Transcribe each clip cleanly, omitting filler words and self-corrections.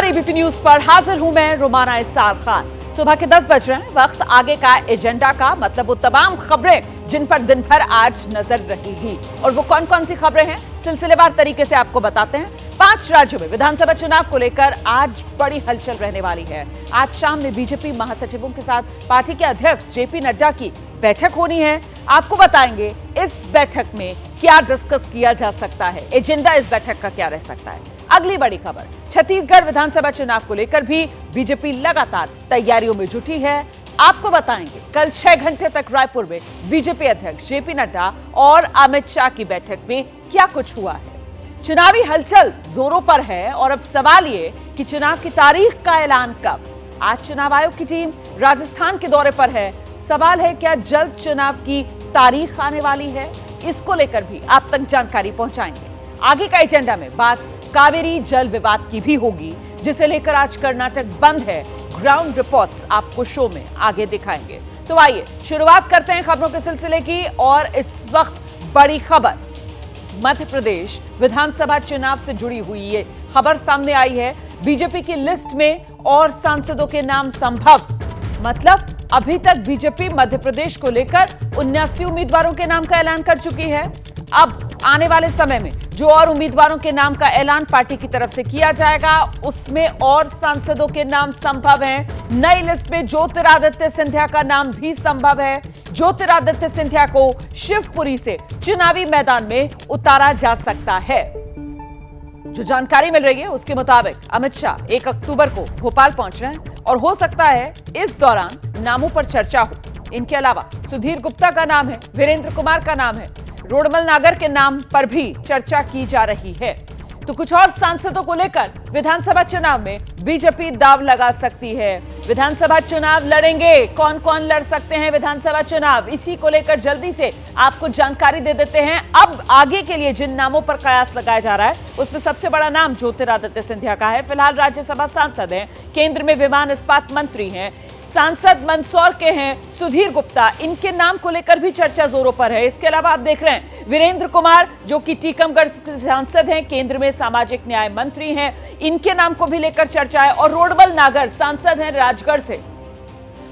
नमस्कार, ABP news पर हाजिर हूं मैं रुमाना इसार खान। सुबह के 10 बज रहे हैं, वक्त आगे का एजेंडा का, मतलब वो तमाम खबरें जिन पर दिन भर आज नजर रहेगी। और वो कौन कौन सी खबरें हैं, सिलसिलेवार तरीके से आपको बताते हैं। 5 राज्यों में विधानसभा चुनाव को लेकर आज बड़ी हलचल रहने वाली है। आज शाम में बीजेपी महासचिवों के साथ पार्टी के अध्यक्ष जेपी नड्डा की बैठक होनी है। आपको बताएंगे इस बैठक में क्या डिस्कस किया जा सकता है, एजेंडा इस बैठक का क्या रह सकता है। अगली बड़ी खबर, छत्तीसगढ़ विधानसभा चुनाव को लेकर भी बीजेपी लगातार तैयारियों में जुटी है। आपको बताएंगे कल 6 घंटे तक रायपुर में बीजेपी अध्यक्ष जेपी नड्डा और अमित शाह की बैठक में क्या कुछ हुआ है। चुनावी हलचल जोरों पर है और अब सवाल ये कि चुनाव की तारीख का ऐलान कब। आज चुनाव आयोग की टीम राजस्थान के दौरे पर है। सवाल है क्या जल्द चुनाव की तारीख आने वाली है, इसको लेकर भी आप तक जानकारी पहुंचाएंगे। आगे का एजेंडा में बात कावेरी जल विवाद की भी होगी, जिसे लेकर आज कर्नाटक बंद है। ग्राउंड रिपोर्ट्स आपको शो में आगे दिखाएंगे। तो आइए शुरुआत करते हैं खबरों के सिलसिले की। और इस वक्त बड़ी खबर, मध्य प्रदेश विधानसभा चुनाव से जुड़ी हुई ये खबर सामने आई है। बीजेपी की लिस्ट में और सांसदों के नाम संभव, मतलब अभी तक बीजेपी मध्य प्रदेश को लेकर 79 उम्मीदवारों के नाम का ऐलान कर चुकी है। अब आने वाले समय में जो और उम्मीदवारों के नाम का ऐलान पार्टी की तरफ से किया जाएगा, उसमें और सांसदों के नाम संभव हैं। नई लिस्ट में ज्योतिरादित्य सिंधिया का नाम भी संभव है। ज्योतिरादित्य सिंधिया को शिवपुरी से चुनावी मैदान में उतारा जा सकता है। जो जानकारी मिल रही है उसके मुताबिक अमित शाह 1 अक्टूबर को भोपाल पहुंच रहे हैं और हो सकता है इस दौरान नामों पर चर्चा हो। इनके अलावा सुधीर गुप्ता का नाम है, वीरेंद्र कुमार का नाम है, रोडमल नागर के नाम पर भी चर्चा की जा रही है। तो कुछ और सांसदों को लेकर विधानसभा चुनाव में बीजेपी दांव लगा सकती है। विधानसभा चुनाव लड़ेंगे, कौन कौन लड़ सकते हैं विधानसभा चुनाव, इसी को लेकर जल्दी से आपको जानकारी दे देते हैं। अब आगे के लिए जिन नामों पर कयास लगाया जा रहा है उसमें सबसे बड़ा नाम ज्योतिरादित्य सिंधिया का है। फिलहाल राज्यसभा सांसद हैं, केंद्र में विमान इस्पात मंत्री हैं, सांसद मंदसौर के हैं सुधीर गुप्ता। इनके नाम को लेकर भी चर्चा जोरों पर है। इसके अलावा आप देख रहे हैं वीरेंद्र कुमार, जो कि टीकमगढ़ से सांसद हैं, केंद्र में सामाजिक न्याय मंत्री हैं, इनके नाम को भी लेकर चर्चा है। और रोडमल नागर सांसद हैं राजगढ़ से।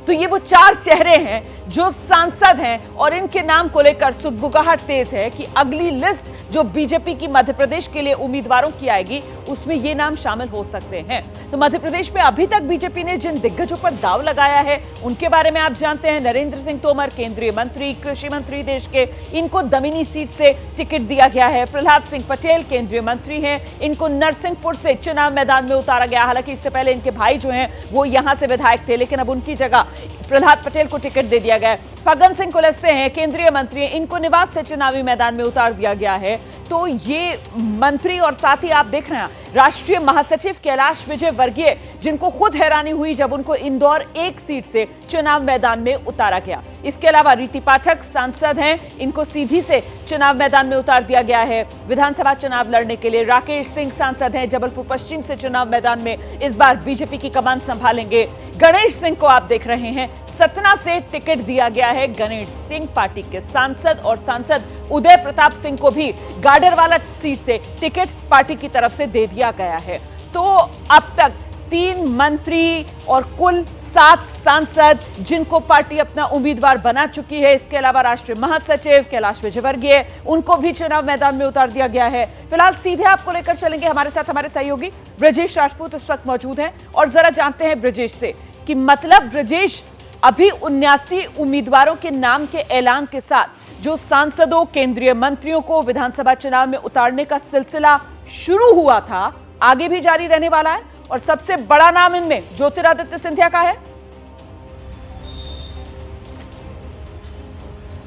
तो ये वो 4 चेहरे हैं जो सांसद हैं और इनके नाम को लेकर सुगबुगाहट तेज है कि अगली लिस्ट जो बीजेपी की मध्य प्रदेश के लिए उम्मीदवारों की आएगी उसमें ये नाम शामिल हो सकते हैं। तो मध्य प्रदेश में अभी तक बीजेपी ने जिन दिग्गजों पर दांव लगाया है उनके बारे में आप जानते हैं। नरेंद्र सिंह तोमर, केंद्रीय मंत्री, कृषि मंत्री देश के, इनको दमिनी सीट से टिकट दिया गया है। प्रहलाद सिंह पटेल केंद्रीय मंत्री हैं, इनको नरसिंहपुर से चुनाव मैदान में उतारा गया। हालांकि इससे पहले इनके भाई जो हैं वो यहां से विधायक थे, लेकिन अब उनकी जगह प्रहलाद पटेल को टिकट दे दिया गया। फग्गन सिंह कुलस्ते हैं, केंद्रीय मंत्री, इनको निवास से चुनावी मैदान में उतार दिया गया है। तो ये मंत्री और साथ ही आप देख रहे हैं राष्ट्रीय महासचिव कैलाश विजयवर्गीय, जिनको खुद हैरानी हुई जब उनको इंदौर 1 सीट से चुनाव मैदान में उतारा गया। इसके अलावा रीति पाठक सांसद हैं, इनको सीधी से चुनाव मैदान में उतार दिया गया है। विधानसभा चुनाव लड़ने के लिए राकेश सिंह सांसद हैं, जबलपुर पश्चिम से चुनाव मैदान में इस बार बीजेपी की कमान संभालेंगे। गणेश सिंह को आप देख रहे हैं, सतना से टिकट दिया गया है। गणेश सिंह पार्टी के सांसद, और सांसद उदय प्रताप सिंह को भी गाडरवाला सीट से टिकट पार्टी की तरफ से दे दिया गया है। तो अब तक 3 मंत्री और कुल 7 सांसद जिनको पार्टी अपना उम्मीदवार बना चुकी है। इसके अलावा राष्ट्रीय महासचिव कैलाश विजयवर्गीय, उनको भी चुनाव मैदान में उतार दिया गया है। फिलहाल सीधे आपको लेकर चलेंगे हमारे साथ हमारे सहयोगी ब्रजेश राजपूत इस वक्त मौजूद हैं और जरा जानते हैं ब्रजेश से कि मतलब ब्रजेश, अभी 79 उम्मीदवारों के नाम के ऐलान के साथ जो सांसदों, केंद्रीय मंत्रियों को विधानसभा चुनाव में उतारने का सिलसिला शुरू हुआ था, आगे भी जारी रहने वाला है और सबसे बड़ा नाम इनमें ज्योतिरादित्य सिंधिया का है।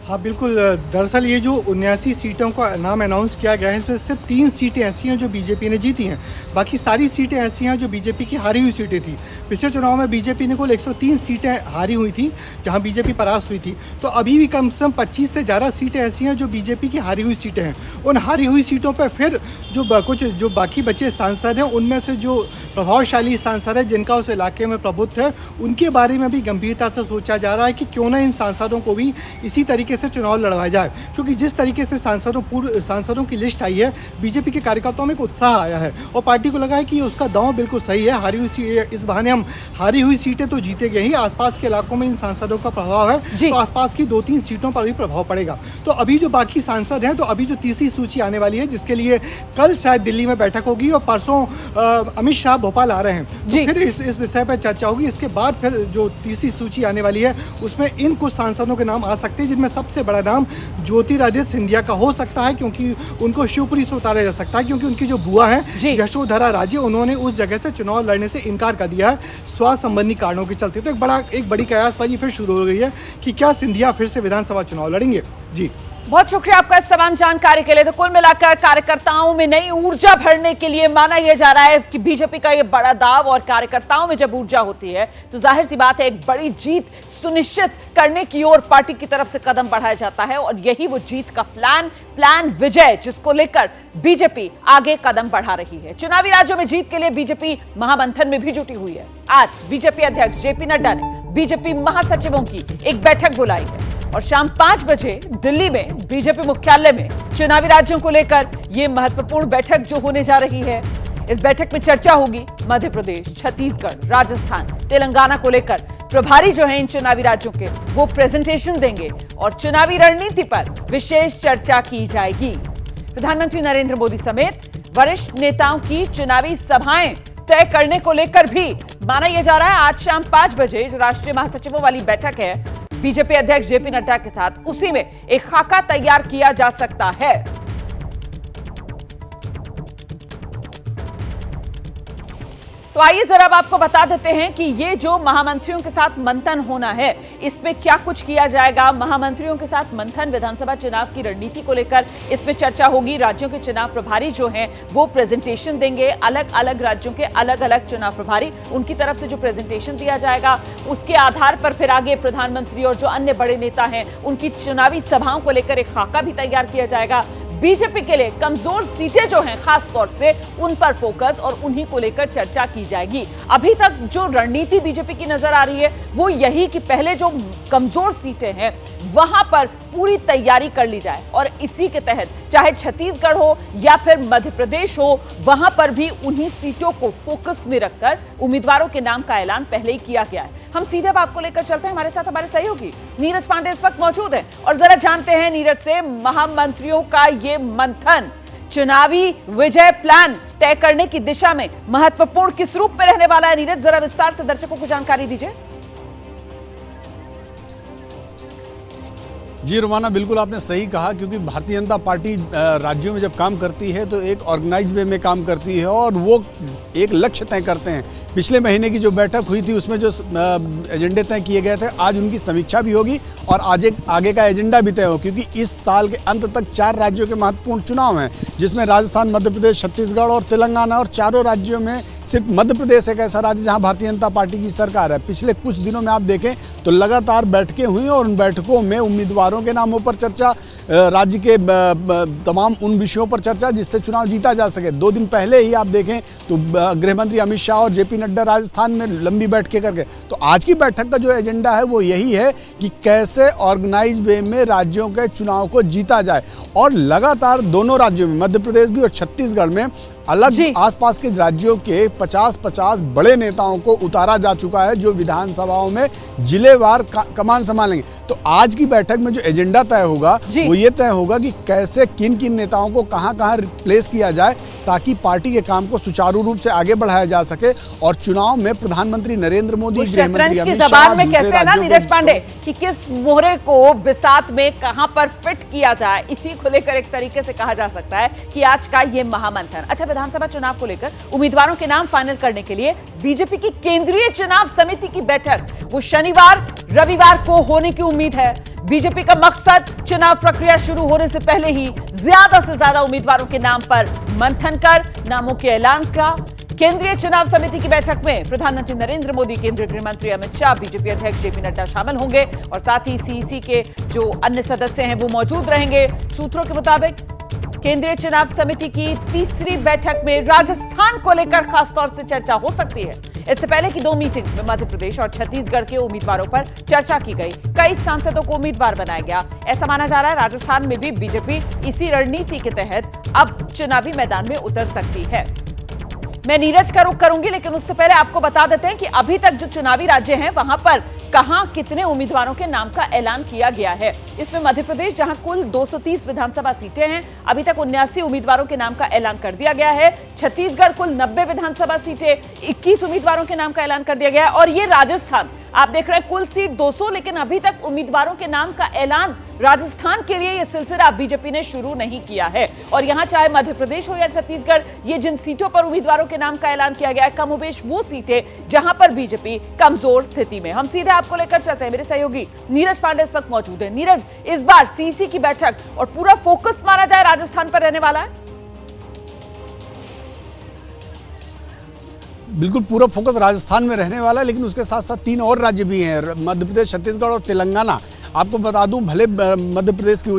हाँ बिल्कुल, दरअसल ये जो 79 सीटों का नाम अनाउंस किया गया है इसमें सिर्फ 3 सीटें ऐसी हैं जो बीजेपी ने जीती हैं, बाकी सारी सीटें ऐसी हैं जो बीजेपी की हारी हुई सीटें थी। पिछले चुनाव में बीजेपी ने कुल 103 सीटें हारी हुई थी जहां बीजेपी परास्त हुई थी। तो अभी भी कम से कम 25 से ज़्यादा सीटें ऐसी हैं जो बीजेपी की हारी हुई सीटें हैं। उन हारी हुई सीटों पर फिर जो बाकी बचे सांसद हैं उनमें से जो प्रभावशाली सांसद हैं जिनका उस इलाके में प्रभुत्व है, उनके बारे में भी गंभीरता से सोचा जा रहा है कि क्यों ना इन सांसदों को भी इसी तरीके तरीके से चुनाव लड़वाया जाए, क्योंकि जिस तरीके से सांसदों की लिस्ट आई है, बीजेपी के कार्यकर्ताओं में एक उत्साह आया है और पार्टी को लगा है कि उसका दांव बिल्कुल सही है। इस बहाने हम हारी हुई सीटें तो जीते गए ही, आसपास के इलाकों में इन सांसदों का प्रभाव है, तो आसपास की 2-3 सीटों पर भी प्रभाव पड़ेगा। तो अभी जो बाकी सांसद हैं, तो अभी जो तीसरी सूची आने वाली है, जिसके लिए कल शायद दिल्ली में बैठक होगी और परसों अमित शाह भोपाल आ रहे हैं, तो फिर इस विषय पर चर्चा होगी। इसके बाद फिर जो तीसरी सूची आने वाली है, उसमें इन कुछ सांसदों के नाम आ सकते हैं, जिनमें सबसे बड़ा नाम ज्योतिरादित्य सिंधिया का हो सकता है, क्योंकि उनको शिवपुरी से उतारा जा सकता है, क्योंकि उनकी जो बुआ है यशोधरा राजे, उन्होंने उस जगह से चुनाव लड़ने से इनकार कर दिया है स्वास्थ्य संबंधी कारणों के चलते। तो एक बड़ी कयासबाजी फिर शुरू हो गई है कि क्या सिंधिया फिर से विधानसभा चुनाव लड़ेंगे। जी, बहुत शुक्रिया आपका इस तमाम जानकारी के लिए। तो कुल मिलाकर कार्यकर्ताओं में नई ऊर्जा भरने के लिए माना यह जा रहा है कि बीजेपी का यह बड़ा दाव, और कार्यकर्ताओं में जब ऊर्जा होती है तो जाहिर सी बात है एक बड़ी जीत सुनिश्चित करने की ओर पार्टी की तरफ से कदम बढ़ाया जाता है, और यही वो जीत का प्लान विजय, जिसको लेकर बीजेपी आगे कदम बढ़ा रही है। चुनावी राज्यों में जीत के लिए बीजेपी महामंथन में भी जुटी हुई है। आज बीजेपी अध्यक्ष जेपी नड्डा ने बीजेपी महासचिवों की एक बैठक बुलाई है और शाम 5 बजे दिल्ली में बीजेपी मुख्यालय में चुनावी राज्यों को लेकर यह महत्वपूर्ण बैठक जो होने जा रही है, इस बैठक में चर्चा होगी मध्य प्रदेश, छत्तीसगढ़, राजस्थान, तेलंगाना को लेकर। प्रभारी जो हैं इन चुनावी राज्यों के, वो प्रेजेंटेशन देंगे और चुनावी रणनीति पर विशेष चर्चा की जाएगी। प्रधानमंत्री नरेंद्र मोदी समेत वरिष्ठ नेताओं की चुनावी सभाएं तय करने को लेकर भी माना यह जा रहा है आज शाम 5 बजे जो राष्ट्रीय महासचिवों वाली बैठक है बीजेपी अध्यक्ष जेपी नड्डा के साथ, उसी में एक खाका तैयार किया जा सकता है। तो आइए जरा अब आपको बता देते हैं कि ये जो महामंत्रियों के साथ मंथन होना है, इसमें क्या कुछ किया जाएगा। महामंत्रियों के साथ मंथन विधानसभा चुनाव की रणनीति को लेकर, इसमें चर्चा होगी। राज्यों के चुनाव प्रभारी जो हैं वो प्रेजेंटेशन देंगे, अलग अलग राज्यों के अलग अलग चुनाव प्रभारी, उनकी तरफ से जो प्रेजेंटेशन दिया जाएगा उसके आधार पर फिर आगे प्रधानमंत्री और जो अन्य बड़े नेता हैं उनकी चुनावी सभाओं को लेकर एक खाका भी तैयार किया जाएगा। बीजेपी के लिए कमजोर सीटें जो हैं खास तौर से उन पर फोकस और उन्हीं को लेकर चर्चा की जाएगी। अभी तक जो रणनीति बीजेपी की नजर आ रही है वो यही कि पहले जो कमजोर सीटें हैं वहां पर पूरी तैयारी कर ली जाए, और इसी के तहत चाहे छत्तीसगढ़ हो या फिर मध्य प्रदेश हो, वहां पर भी उन्हीं सीटों को फोकस में रखकर उम्मीदवारों के नाम का ऐलान पहले ही किया गया है। हम सीधे अब आपको लेकर चलते हैं, हमारे साथ हमारे सहयोगी नीरज पांडे इस वक्त मौजूद हैं और जरा जानते हैं नीरज से महामंत्रियों का ये मंथन चुनावी विजय प्लान तय करने की दिशा में महत्वपूर्ण किस रूप में रहने वाला है। नीरज, जरा विस्तार से दर्शकों को जानकारी दीजिए। जी रुमाना, बिल्कुल आपने सही कहा, क्योंकि भारतीय जनता पार्टी राज्यों में जब काम करती है तो एक ऑर्गेनाइज वे में काम करती है और वो एक लक्ष्य तय करते हैं। पिछले महीने की जो बैठक हुई थी उसमें जो एजेंडे तय किए गए थे, आज उनकी समीक्षा भी होगी और आज आगे का एजेंडा भी तय हो, क्योंकि इस साल के अंत तक 4 राज्यों के महत्वपूर्ण चुनाव हैं, जिसमें राजस्थान, मध्य प्रदेश, छत्तीसगढ़ और तेलंगाना, और चारों राज्यों में सिर्फ मध्य प्रदेश एक ऐसा राज्य जहां भारतीय जनता पार्टी की सरकार है। पिछले कुछ दिनों में आप देखें तो लगातार बैठकें हुई और उन बैठकों में उम्मीदवारों के नामों पर चर्चा, राज्य के तमाम उन विषयों पर चर्चा जिससे चुनाव जीता जा सके। 2 दिन पहले ही आप देखें तो गृह मंत्री अमित शाह और जेपी नड्डा राजस्थान में लंबी बैठकें करके, तो आज की बैठक का जो एजेंडा है वो यही है कि कैसे ऑर्गेनाइज वे में राज्यों के चुनाव को जीता जाए। और लगातार दोनों राज्यों में, मध्य प्रदेश भी और छत्तीसगढ़ में, अलग आसपास के राज्यों के 50-50 बड़े नेताओं को उतारा जा चुका है जो विधानसभाओं में जिलेवार कमान संभालेंगे। तो आज की बैठक में जो एजेंडा तय होगा वो ये तय होगा कि कैसे किन किन नेताओं को कहां-कहां रिप्लेस किया जाए ताकि पार्टी के काम को सुचारू रूप से आगे बढ़ाया जा सके और चुनाव में प्रधानमंत्री नरेंद्र मोदी, गृह मंत्री अमित शाह, में कहते हैं ना नीरज पांडे कि किस मोहरे को बिसात में कहां पर फिट किया जाए, इसी को लेकर एक तरीके से कहा जा सकता है कि आज का ये महामंथन। अच्छा, विधानसभा चुनाव को लेकर उम्मीदवारों के नाम फाइनल करने के लिए बीजेपी की केंद्रीय चुनाव समिति की बैठक वो शनिवार रविवार को होने की उम्मीद है। बीजेपी का मकसद चुनाव प्रक्रिया शुरू होने से पहले ही ज्यादा से ज्यादा उम्मीदवारों के नाम पर मंथन कर नामों के ऐलान का। केंद्रीय चुनाव समिति की बैठक में प्रधानमंत्री नरेंद्र मोदी, केंद्रीय गृह मंत्री अमित शाह, बीजेपी अध्यक्ष जेपी नड्डा शामिल होंगे और साथ ही सीईसी के जो अन्य सदस्य हैं वो मौजूद रहेंगे। सूत्रों के मुताबिक केंद्रीय चुनाव समिति की तीसरी बैठक में राजस्थान को लेकर खासतौर से चर्चा हो सकती है। इससे पहले की 2 मीटिंग्स में मध्य प्रदेश और छत्तीसगढ़ के उम्मीदवारों पर चर्चा की गई। कई सांसदों को उम्मीदवार बनाया गया। ऐसा माना जा रहा है राजस्थान में भी बीजेपी इसी रणनीति के तहत अब चुनावी मैदान में उतर सकती है। मैं नीरज का रुख करूंगी, लेकिन उससे पहले आपको बता देते हैं कि अभी तक जो चुनावी राज्य हैं वहां पर कहां कितने उम्मीदवारों के नाम का ऐलान किया गया है। इसमें मध्य प्रदेश जहां कुल 230 विधानसभा सीटें हैं, अभी तक 79 उम्मीदवारों के नाम का ऐलान कर दिया गया है। छत्तीसगढ़ कुल 90 विधानसभा सीटें, 21 उम्मीदवारों के नाम का ऐलान कर दिया गया है। और ये राजस्थान, आप देख रहे हैं कुल सीट 200, लेकिन अभी तक उम्मीदवारों के नाम का ऐलान राजस्थान के लिए यह सिलसिला बीजेपी ने शुरू नहीं किया है। और यहां चाहे मध्य प्रदेश हो या छत्तीसगढ़, ये जिन सीटों पर उम्मीदवारों के नाम का ऐलान किया गया है, कमोबेश वो सीटें जहां पर बीजेपी कमजोर स्थिति में। हम सीधे आपको लेकर चलते हैं, मेरे सहयोगी नीरज पांडे इस वक्त मौजूद है। नीरज, इस बार सीसी की बैठक और पूरा फोकस माना जाए राजस्थान पर रहने वाला है? बिल्कुल पूरा फोकस राजस्थान में रहने वाला है, लेकिन उसके साथ साथ 3 और राज्य भी हैं, मध्य प्रदेश, छत्तीसगढ़ और तेलंगाना। आपको बता दूं, भले मध्य प्रदेश की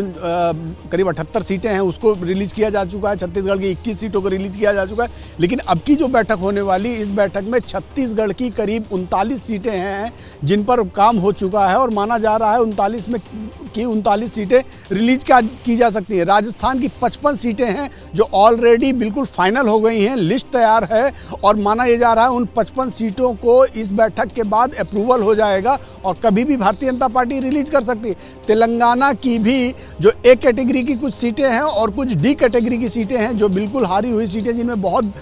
करीब 78 सीटें हैं, उसको रिलीज किया जा चुका है, छत्तीसगढ़ की 21 सीटों को रिलीज किया जा चुका है, लेकिन अब की जो बैठक होने वाली, इस बैठक में छत्तीसगढ़ की करीब 39 सीटें हैं जिन पर काम हो चुका है और माना जा रहा है 39 सीटें रिलीज की जा सकती है। राजस्थान की 55 सीटें हैं जो ऑलरेडी बिल्कुल फाइनल हो गई हैं, लिस्ट तैयार है और माना यह जा रहा है उन 55 सीटों को इस बैठक के बाद अप्रूवल हो जाएगा और कभी भी भारतीय जनता पार्टी रिलीज कर सकती है। तेलंगाना की भी जो ए कैटेगरी की कुछ सीटें हैं और कुछ डी कैटेगरी की सीटें हैं जो बिल्कुल हारी हुई सीटें, जिनमें बहुत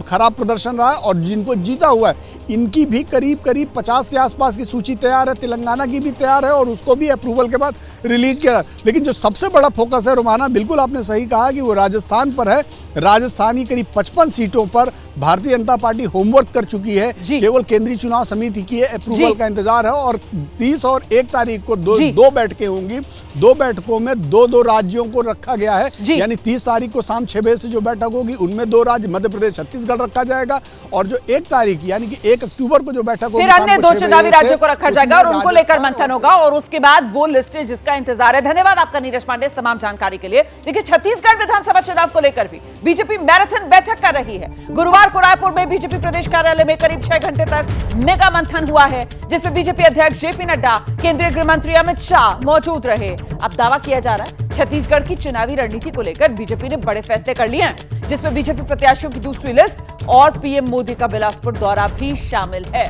खराब प्रदर्शन रहा है और जिनको जीता हुआ है, इनकी भी करीब 50 के आसपास की सूची तैयार है। तेलंगाना की भी तैयार है और उसको भी अप्रूवल के बाद रिलीज किया। लेकिन जो सबसे बड़ा फोकस है रोमाना, बिल्कुल आपने सही कहा कि वो राजस्थान पर है। राजस्थान की करीब 55 सीटों पर भारतीय जनता पार्टी होमवर्क कर चुकी है, केवल केंद्रीय चुनाव समिति की अप्रूवल का इंतजार है और 30 और 1 तारीख को दो बैठकें होंगी। 2 बैठकों में 2 राज्यों को रखा गया है, यानी 30 तारीख को शाम 6 बजे से जो बैठक होगी उनमें 2 राज्य मध्य प्रदेश, छत्तीसगढ़ रखा जाएगा और जो 1 तारीख यानी कि 1 अक्टूबर को जो बैठक होगी, फिर अन्य 2 चुनावी राज्यों को रखा जाएगा और उनको लेकर मंथन होगा और उसके बाद वो लिस्ट जिसका इंतजार है। धन्यवाद आपका नीरज पांडे इस तमाम जानकारी के लिए। देखिए, छत्तीसगढ़ विधानसभा चुनाव को लेकर भी बीजेपी मैराथन बैठक कर रही है। गुरुवार को रायपुर में बीजेपी प्रदेश कार्यालय में करीब 6 घंटे तक मेगा मंथन हुआ है, जिसमें बीजेपी अध्यक्ष जेपी नड्डा, केंद्रीय गृह मंत्री अमित शाह मौजूद रहे। अब दावा किया जा रहा है छत्तीसगढ़ की चुनावी रणनीति को लेकर बीजेपी ने बड़े फैसले कर लिए हैं, जिसमें बीजेपी प्रत्याशियों की दूसरी लिस्ट और पीएम मोदी का बिलासपुर दौरा भी शामिल है।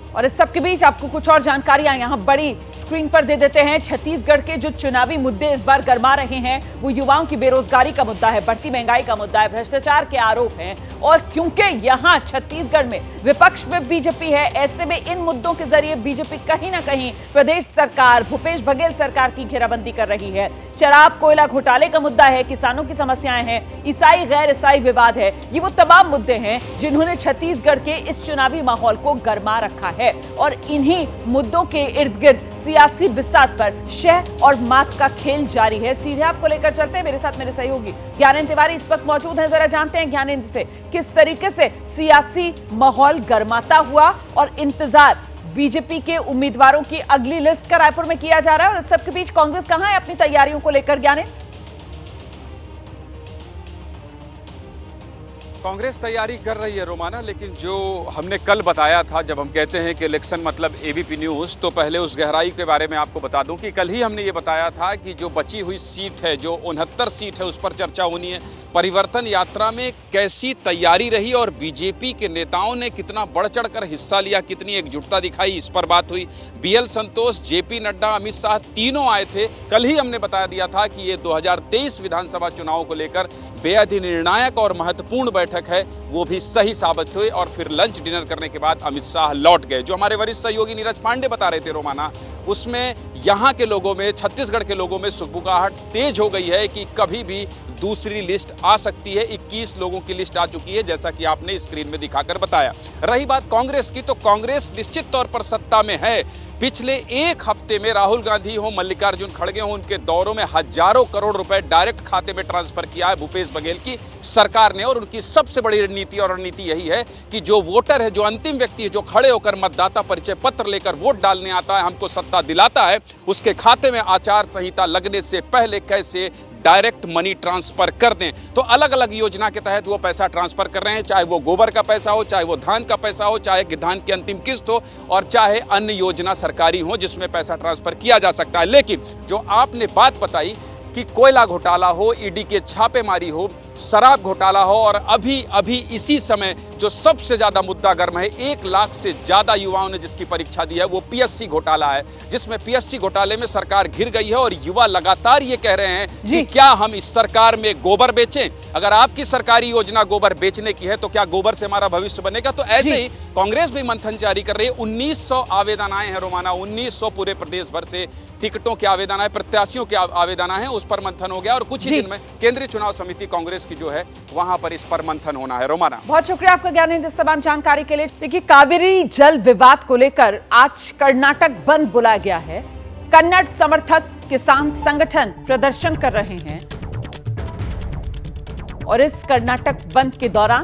और इस सब के बीच आपको कुछ और जानकारियां यहां बड़ी स्क्रीन पर दे देते हैं। छत्तीसगढ़ के जो चुनावी मुद्दे इस बार गरमा रहे हैं, वो युवाओं की बेरोजगारी का मुद्दा है, बढ़ती महंगाई का मुद्दा है, भ्रष्टाचार के आरोप हैं। और क्योंकि यहां छत्तीसगढ़ में विपक्ष में बीजेपी है, ऐसे में इन मुद्दों के जरिए बीजेपी कहीं ना कहीं प्रदेश सरकार, भूपेश बघेल सरकार की घेराबंदी कर रही है। शराब कोयला घोटाले का मुद्दा है, किसानों की समस्याएं हैं, ईसाई गैर ईसाई विवाद है। ये वो तमाम मुद्दे हैं जिन्होंने छत्तीसगढ़ के इस चुनावी माहौल को गरमा रखा है और इन्हीं मुद्दों के इर्द गिर्द सियासी बिसात पर शह और मात का खेल जारी है। सीधे आपको लेकर चलते हैं, मेरे साथ मेरे सहयोगी ज्ञानेंद्र तिवारी इस वक्त मौजूद हैं। जरा जानते हैं ज्ञानेंद्र से किस तरीके से सियासी माहौल गरमाता हुआ और इंतजार बीजेपी के उम्मीदवारों की अगली लिस्ट का रायपुर में किया जा रहा है और इस सबके बीच कांग्रेस कहां है अपनी तैयारियों को लेकर? ज्ञानेंद्र, कांग्रेस तैयारी कर रही है रोमाना, लेकिन जो हमने कल बताया था, जब हम कहते हैं कि इलेक्शन मतलब एबीपी न्यूज़, तो पहले उस गहराई के बारे में आपको बता दूं कि कल ही हमने ये बताया था कि जो बची हुई सीट है, जो 69 सीट है, उस पर चर्चा होनी है। परिवर्तन यात्रा में कैसी तैयारी रही और बीजेपी के नेताओं ने कितना बढ़ चढ़कर हिस्सा लिया, कितनी एकजुटता दिखाई, इस पर बात हुई। बीएल संतोष, जेपी नड्डा, अमित शाह तीनों आए थे। कल ही हमने बता दिया था कि ये 2023 विधानसभा चुनाव को लेकर बेहद ही निर्णायक और महत्वपूर्ण बैठक है, वो भी सही साबित हुई। और फिर लंच डिनर करने के बाद अमित शाह लौट गए। जो हमारे वरिष्ठ सहयोगी नीरज पांडे बता रहे थे रोमाना, उसमें यहाँ के लोगों में, छत्तीसगढ़ के लोगों में सुगबुगाहट तेज हो गई है कि कभी भी दूसरी लिस्ट आ सकती है। 21 लोगों की लिस्ट आ चुकी है, जैसा कि आपने स्क्रीन में दिखाकर बताया। रही बात कांग्रेस की, तो कांग्रेस निश्चित तौर पर सत्ता में है। पिछले 1 हफ्ते में राहुल गांधी हो, मल्लिकार्जुन खड़गे हो, उनके दौरों में हजारों करोड़ रुपए डायरेक्ट खाते में ट्रांसफर किया है भूपेश बघेल की सरकार ने। और उनकी सबसे बड़ी रणनीति और रणनीति यही है कि जो वोटर है, जो अंतिम व्यक्ति है, जो खड़े होकर मतदाता परिचय पत्र लेकर वोट डालने आता है, हमको सत्ता दिलाता है, उसके खाते में आचार संहिता लगने से पहले कैसे डायरेक्ट मनी ट्रांसफर कर दें। तो अलग अलग योजना के तहत वो पैसा ट्रांसफर कर रहे हैं, चाहे वो गोबर का पैसा हो, चाहे वो धान का पैसा हो, चाहे धान की अंतिम किस्त हो, और चाहे अन्य योजना सरकारी हो जिसमें पैसा ट्रांसफर किया जा सकता है। लेकिन जो आपने बात बताई कि कोयला घोटाला हो, ईडी के छापेमारी हो, शराब घोटाला हो, और अभी इसी समय जो सबसे ज्यादा मुद्दा गर्म है, 1 लाख से ज्यादा युवाओं ने जिसकी परीक्षा दी है, वो पीएससी घोटाला है, जिसमें पीएससी घोटाले में सरकार घिर गई है और युवा लगातार ये कह रहे हैं कि क्या हम इस सरकार में गोबर बेचें? अगर आपकी सरकारी योजना गोबर बेचने की है तो क्या गोबर से हमारा भविष्य बनेगा? तो ऐसे ही कांग्रेस भी मंथन जारी कर रही है। 1900 आवेदन आए हैं रोमाना, 1900 पूरे प्रदेश भर से टिकटों के आवेदन आए, प्रत्याशियों के आवेदन आए हैं, उस पर मंथन हो गया और कुछ ही दिन में केंद्रीय चुनाव समिति कांग्रेस की जो है वहां पर इस पर मंथन होना है। रोमाना, बहुत शुक्रिया आपका ज्ञानेंद्र इस तमाम जानकारी के लिए। देखिए, कावेरी जल विवाद को लेकर आज कर्नाटक बंद बुलाया गया है। कन्नड़ समर्थक किसान संगठन प्रदर्शन कर रहे हैं और इस कर्नाटक बंद के दौरान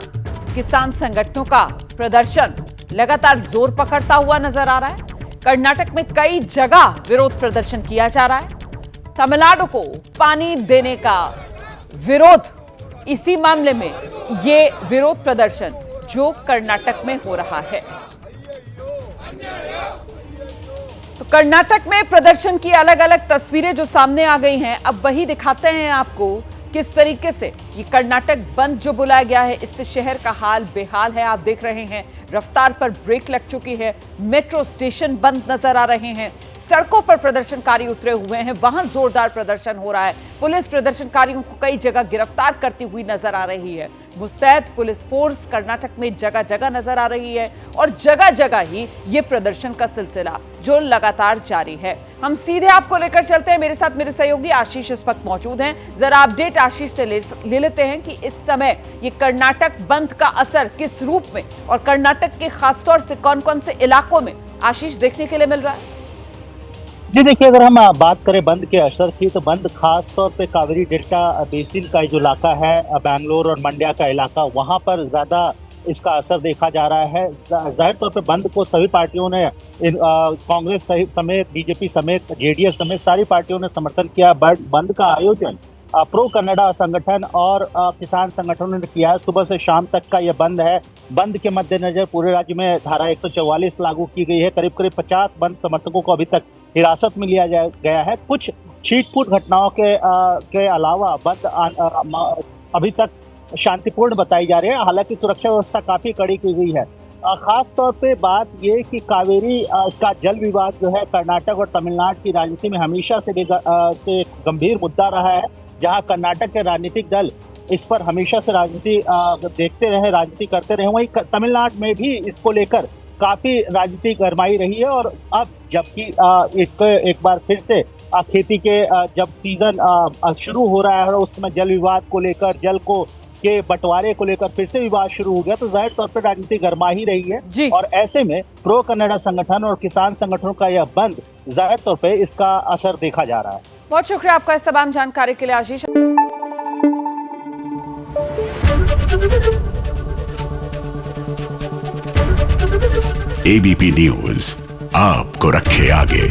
किसान संगठनों का प्रदर्शन लगातार जोर पकड़ता हुआ नजर आ रहा है। कर्नाटक में कई जगह विरोध प्रदर्शन किया जा रहा है। तमिलनाडु को पानी देने का विरोध, इसी मामले में ये विरोध प्रदर्शन जो कर्नाटक में हो रहा है। तो कर्नाटक में प्रदर्शन की अलग अलग तस्वीरें जो सामने आ गई हैं, अब वही दिखाते हैं आपको किस तरीके से ये कर्नाटक बंद जो बुलाया गया है, इससे शहर का हाल बेहाल है। आप देख रहे हैं रफ्तार पर ब्रेक लग चुकी है, मेट्रो स्टेशन बंद नजर आ रहे हैं, सड़कों पर प्रदर्शनकारी उतरे हुए हैं, वहां जोरदार प्रदर्शन हो रहा है। पुलिस प्रदर्शनकारियों को कई जगह गिरफ्तार करती हुई नजर आ रही है। मुस्तैद पुलिस फोर्स कर्नाटक में जगह जगह नजर आ रही है और जगह जगह ही ये प्रदर्शन का सिलसिला जो लगातार जारी है। हम सीधे आपको लेकर चलते हैं, मेरे साथ मेरे सहयोगी आशीष इस वक्त मौजूद हैं। जरा अपडेट आशीष से ले लेते हैं कि इस समय ये कर्नाटक बंद का असर किस रूप में और कर्नाटक के खासतौर से कौन कौन से इलाकों में आशीष देखने के लिए मिल रहा है। जी देखिए, अगर हम बात करें बंद के असर की, तो बंद खास तौर पे कावेरी डेल्टा बेसिन का जो इलाका है, बेंगलोर और मंड्या का इलाका, वहाँ पर ज़्यादा इसका असर देखा जा रहा है। जाहिर तौर पे बंद को सभी पार्टियों ने, कांग्रेस समेत, बीजेपी समेत, जेडीएस समेत सारी पार्टियों ने समर्थन किया। बंद का आयोजन प्रो कन्नड़ा संगठन और किसान संगठनों ने किया है। सुबह से शाम तक का यह बंद है। बंद के मद्देनजर पूरे राज्य में धारा 144 लागू की गई है। करीब 50 बंद समर्थकों को अभी तक हिरासत में लिया गया है। कुछ छीट-फूट घटनाओं के अलावा बंद अभी तक शांतिपूर्ण बताई जा रही है। हालांकि सुरक्षा व्यवस्था काफी कड़ी की गई है। खास तौर पे बात ये कि कावेरी का जल विवाद जो है कर्नाटक और तमिलनाडु की राजनीति में हमेशा से गंभीर मुद्दा रहा है, जहां कर्नाटक के राजनीतिक दल इस पर हमेशा से राजनीति करते रहे। वहीं तमिलनाडु में भी इसको लेकर काफी राजनीति गरमाई रही है। और अब जबकि इसको एक बार फिर से खेती के जब सीजन शुरू हो रहा है और उस समय जल विवाद को लेकर, जल के बंटवारे को लेकर फिर से विवाद शुरू हो गया, तो जाहिर तौर पर राजनीति गरमा ही रही है। और ऐसे में प्रो कन्नड़ा संगठन और किसान संगठनों का यह बंद, जाहिर तौर पर इसका असर देखा जा रहा है। बहुत शुक्रिया आपका इस तमाम जानकारी के लिए आशीष। एबीपी न्यूज आपको रखे आगे।